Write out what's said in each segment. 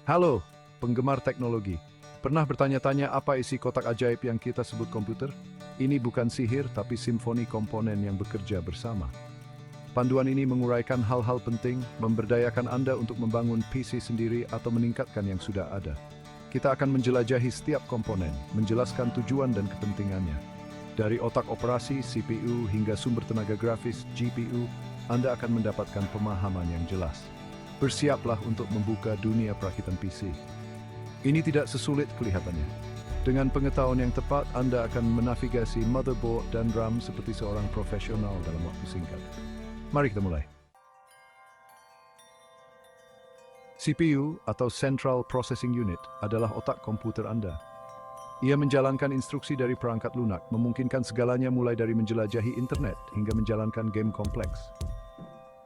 Halo, penggemar teknologi. Pernah bertanya-tanya apa isi kotak ajaib yang kita sebut komputer? Ini bukan sihir, tapi simfoni komponen yang bekerja bersama. Panduan ini menguraikan hal-hal penting, memberdayakan Anda untuk membangun PC sendiri atau meningkatkan yang sudah ada. Kita akan menjelajahi setiap komponen, menjelaskan tujuan dan kepentingannya. Dari otak operasi, CPU, hingga sumber tenaga grafis, GPU, Anda akan mendapatkan pemahaman yang jelas. Bersiaplah untuk membuka dunia perakitan PC. Ini tidak sesulit kelihatannya. Dengan pengetahuan yang tepat, Anda akan menavigasi motherboard dan RAM seperti seorang profesional dalam waktu singkat. Mari kita mulai. CPU atau Central Processing Unit adalah otak komputer Anda. Ia menjalankan instruksi dari perangkat lunak, memungkinkan segalanya mulai dari menjelajahi internet hingga menjalankan game kompleks.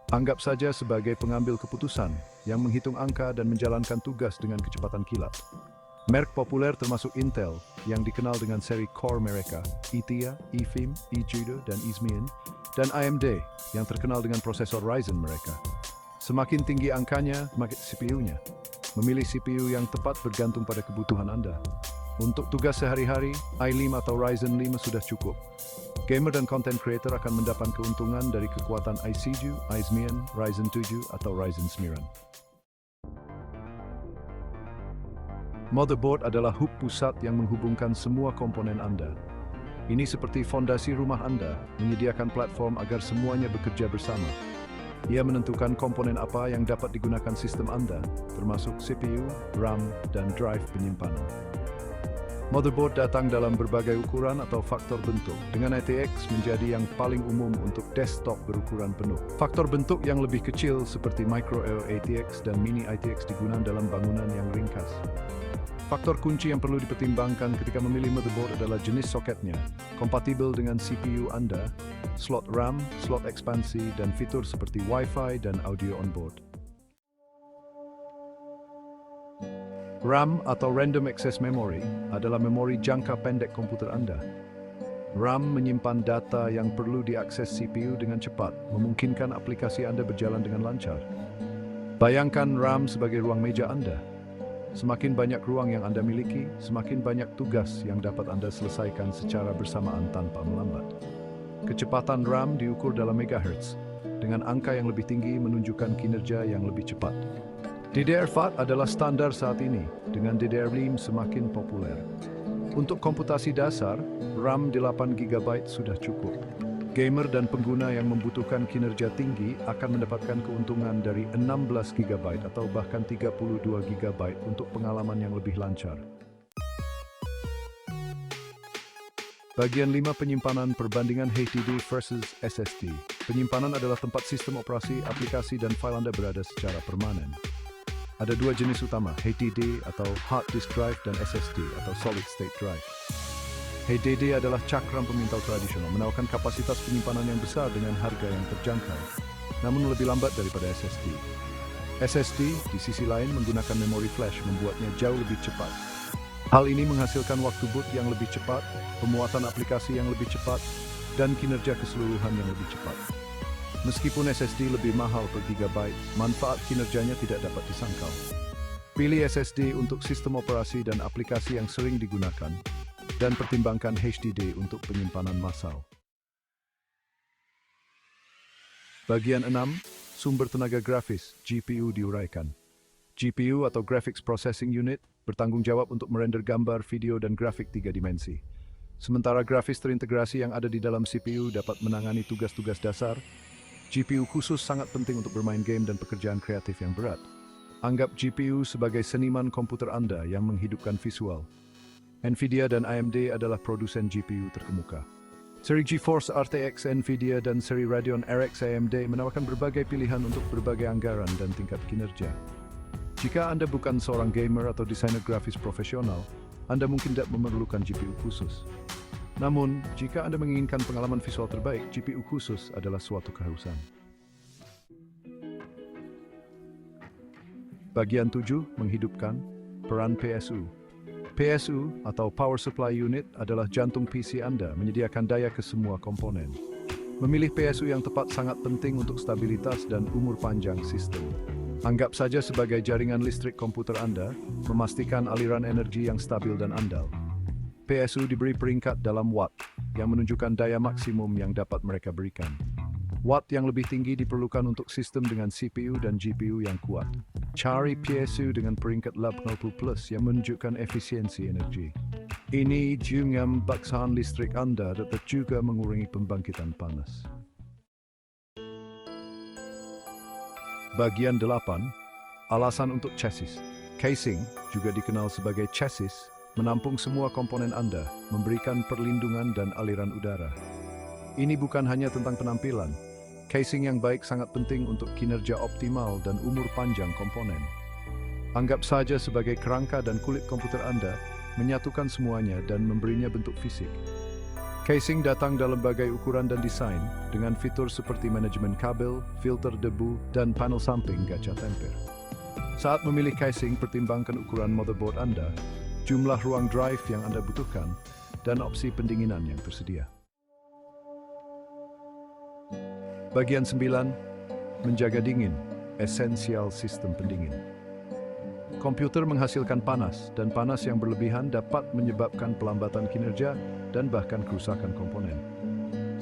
Anggap saja sebagai pengambil keputusan yang menghitung angka dan menjalankan tugas dengan kecepatan kilat. Merek populer termasuk Intel yang dikenal dengan seri core mereka, Itia, eFIM, eJudo, dan Izmien, dan AMD yang terkenal dengan prosesor Ryzen mereka. Semakin tinggi angkanya, semakin CPU-nya. Memilih CPU yang tepat bergantung pada kebutuhan Anda. Untuk tugas sehari-hari, i5 atau Ryzen 5 sudah cukup. Gamer dan content creator akan mendapat keuntungan dari kekuatan i7, Izmien, Ryzen 7, atau Ryzen 9. Motherboard adalah hub pusat yang menghubungkan semua komponen Anda. Ini seperti fondasi rumah Anda, menyediakan platform agar semuanya bekerja bersama. Ia menentukan komponen apa yang dapat digunakan sistem Anda, termasuk CPU, RAM, dan drive penyimpanan. Motherboard datang dalam berbagai ukuran atau faktor bentuk, dengan ATX menjadi yang paling umum untuk desktop berukuran penuh. Faktor bentuk yang lebih kecil seperti Micro ATX dan Mini ATX digunakan dalam bangunan yang ringkas. Faktor kunci yang perlu dipertimbangkan ketika memilih motherboard adalah jenis soketnya, kompatibel dengan CPU Anda, slot RAM, slot ekspansi, dan fitur seperti Wi-Fi dan audio onboard. RAM atau Random Access Memory adalah memori jangka pendek komputer Anda. RAM menyimpan data yang perlu diakses CPU dengan cepat, memungkinkan aplikasi Anda berjalan dengan lancar. Bayangkan RAM sebagai ruang meja Anda. Semakin banyak ruang yang Anda miliki, semakin banyak tugas yang dapat Anda selesaikan secara bersamaan tanpa melambat. Kecepatan RAM diukur dalam megahertz, dengan angka yang lebih tinggi menunjukkan kinerja yang lebih cepat. DDR4 adalah standar saat ini, dengan DDR5 semakin populer. Untuk komputasi dasar, RAM 8GB sudah cukup. Gamer dan pengguna yang membutuhkan kinerja tinggi akan mendapatkan keuntungan dari 16GB atau bahkan 32GB untuk pengalaman yang lebih lancar. Bagian 5 penyimpanan perbandingan HDD versus SSD. Penyimpanan adalah tempat sistem operasi, aplikasi, dan file Anda berada secara permanen. Ada dua jenis utama, HDD atau Hard Disk Drive dan SSD atau Solid State Drive. HDD adalah cakram pemintal tradisional, menawarkan kapasitas penyimpanan yang besar dengan harga yang terjangkau, namun lebih lambat daripada SSD. SSD, di sisi lain, menggunakan memori flash, membuatnya jauh lebih cepat. Hal ini menghasilkan waktu boot yang lebih cepat, pemuatan aplikasi yang lebih cepat, dan kinerja keseluruhan yang lebih cepat. Meskipun SSD lebih mahal per gigabyte, manfaat kinerjanya tidak dapat disangkal. Pilih SSD untuk sistem operasi dan aplikasi yang sering digunakan, dan pertimbangkan HDD untuk penyimpanan massal. Bagian 6, sumber tenaga grafis, GPU diuraikan. GPU atau Graphics Processing Unit bertanggung jawab untuk merender gambar, video, dan grafik 3 dimensi. Sementara grafis terintegrasi yang ada di dalam CPU dapat menangani tugas-tugas dasar, GPU khusus sangat penting untuk bermain game dan pekerjaan kreatif yang berat. Anggap GPU sebagai seniman komputer Anda yang menghidupkan visual. Nvidia dan AMD adalah produsen GPU terkemuka. Seri GeForce RTX Nvidia dan seri Radeon RX AMD menawarkan berbagai pilihan untuk berbagai anggaran dan tingkat kinerja. Jika Anda bukan seorang gamer atau desainer grafis profesional, Anda mungkin tidak memerlukan GPU khusus. Namun, jika Anda menginginkan pengalaman visual terbaik, GPU khusus adalah suatu keharusan. Bagian 7, menghidupkan peran PSU. PSU atau Power Supply Unit adalah jantung PC Anda, menyediakan daya ke semua komponen. Memilih PSU yang tepat sangat penting untuk stabilitas dan umur panjang sistem. Anggap saja sebagai jaringan listrik komputer Anda, memastikan aliran energi yang stabil dan andal. PSU diberi peringkat dalam watt, yang menunjukkan daya maksimum yang dapat mereka berikan. Watt yang lebih tinggi diperlukan untuk sistem dengan CPU dan GPU yang kuat. Cari PSU dengan peringkat 80+ yang menunjukkan efisiensi energi. Ini juga membaksakan listrik Anda dapat juga mengurangi pembangkitan panas. Bagian 8. Alasan untuk chassis. Casing, juga dikenal sebagai chassis, menampung semua komponen Anda, memberikan perlindungan dan aliran udara. Ini bukan hanya tentang penampilan. Casing yang baik sangat penting untuk kinerja optimal dan umur panjang komponen. Anggap saja sebagai kerangka dan kulit komputer Anda, menyatukan semuanya dan memberinya bentuk fisik. Casing datang dalam berbagai ukuran dan desain, dengan fitur seperti manajemen kabel, filter debu, dan panel samping kaca temper. Saat memilih casing, pertimbangkan ukuran motherboard Anda, jumlah ruang drive yang Anda butuhkan, dan opsi pendinginan yang tersedia. Bagian 9. Menjaga dingin, esensial sistem pendingin. Komputer menghasilkan panas, dan panas yang berlebihan dapat menyebabkan pelambatan kinerja dan bahkan kerusakan komponen.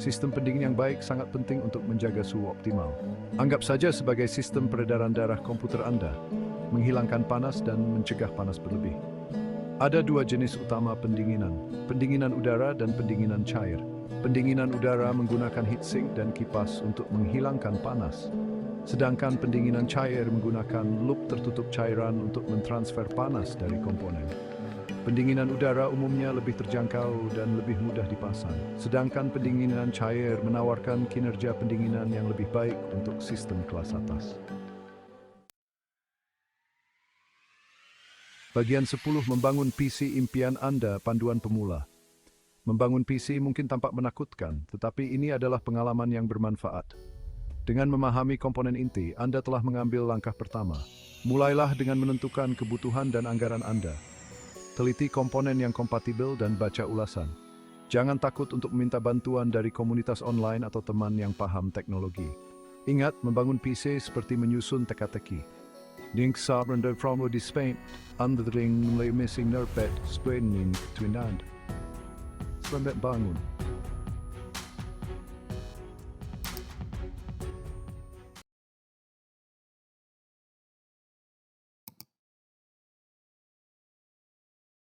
Sistem pendingin yang baik sangat penting untuk menjaga suhu optimal. Anggap saja sebagai sistem peredaran darah komputer Anda, menghilangkan panas dan mencegah panas berlebih. Ada dua jenis utama pendinginan, pendinginan udara dan pendinginan cair. Pendinginan udara menggunakan heatsink dan kipas untuk menghilangkan panas. Sedangkan pendinginan cair menggunakan loop tertutup cairan untuk mentransfer panas dari komponen. Pendinginan udara umumnya lebih terjangkau dan lebih mudah dipasang. Sedangkan pendinginan cair menawarkan kinerja pendinginan yang lebih baik untuk sistem kelas atas. Bagian 10. Membangun PC impian Anda, panduan pemula. Membangun PC mungkin tampak menakutkan, tetapi ini adalah pengalaman yang bermanfaat. Dengan memahami komponen inti, Anda telah mengambil langkah pertama. Mulailah dengan menentukan kebutuhan dan anggaran Anda. Teliti komponen yang kompatibel dan baca ulasan. Jangan takut untuk meminta bantuan dari komunitas online atau teman yang paham teknologi. Ingat, membangun PC seperti menyusun teka-teki. Link sabrande from the Spain, under the ring missing nerpet, spreading twin and. Selamat bangun.